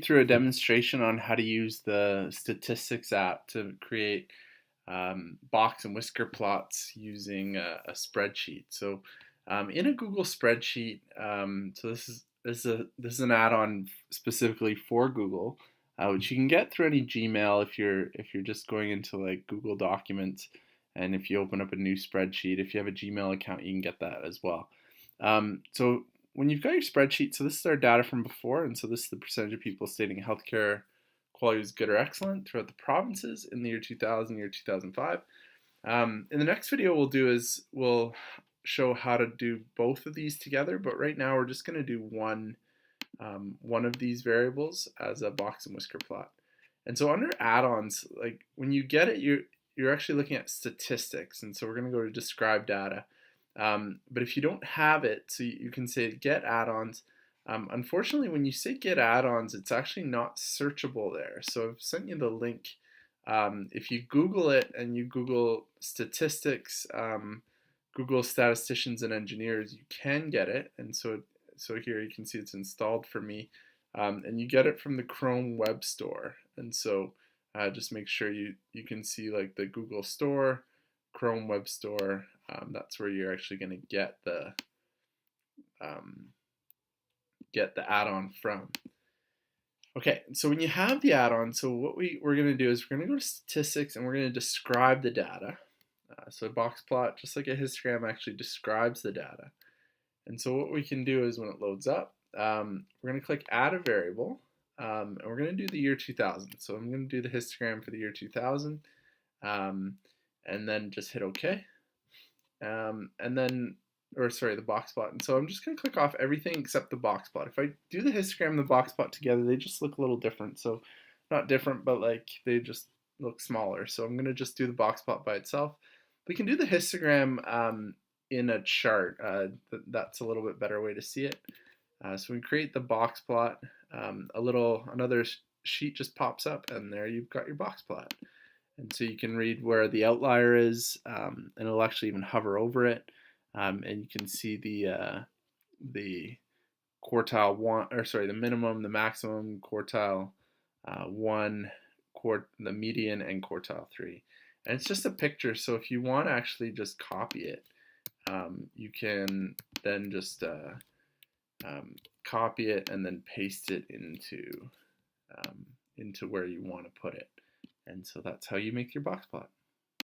through a demonstration on how to use the statistics app to create box and whisker plots using a spreadsheet. So in a Google spreadsheet, so this is an add-on specifically for Google, which you can get through any Gmail if you're just going into like Google Documents, and if you open up a new spreadsheet, if you have a Gmail account, you can get that as well. So when you've got your spreadsheet, so this is our data from before, and so this is the percentage of people stating healthcare quality was good or excellent throughout the provinces in the year 2000, year 2005. In the next video we'll do is we'll show how to do both of these together, but right now we're just going to do one of these variables as a box and whisker plot. And so under add-ons, like when you get it, you're actually looking at statistics, and so we're going to go to describe data. But if you don't have it, so you can say get add-ons. Unfortunately, when you say get add-ons, it's actually not searchable there. So I've sent you the link. If you Google it and you Google statistics, Google statisticians and engineers, you can get it. And so here you can see it's installed for me. And you get it from the Chrome Web Store. And so just make sure you can see like the Google Store, Chrome Web Store. That's where you're actually going to um, get the add-on from. Okay, so when you have the add-on, so what we're going to do is we're going to go to statistics and we're going to describe the data. So a box plot, just like a histogram, actually describes the data. And so what we can do is when it loads up, we're going to click add a variable, and we're going to do the year 2000. So I'm going to do the histogram for the year 2000, and then just hit OK. And then, or sorry, the box plot. And so I'm just going to click off everything except the box plot. If I do the histogram and the box plot together, they just look a little different. So not different, but like they just look smaller. So I'm going to just do the box plot by itself. We can do the histogram in a chart. That's a little bit better way to see it. So we create the box plot. Another sheet just pops up, and there you've got your box plot. And so you can read where the outlier is, and it'll actually even hover over it. And you can see the quartile one, or sorry, the minimum, the maximum, quartile one, the median, and quartile three. And it's just a picture, so if you want to actually just copy it, you can then just copy it and then paste it into where you want to put it. And so that's how you make your box plot.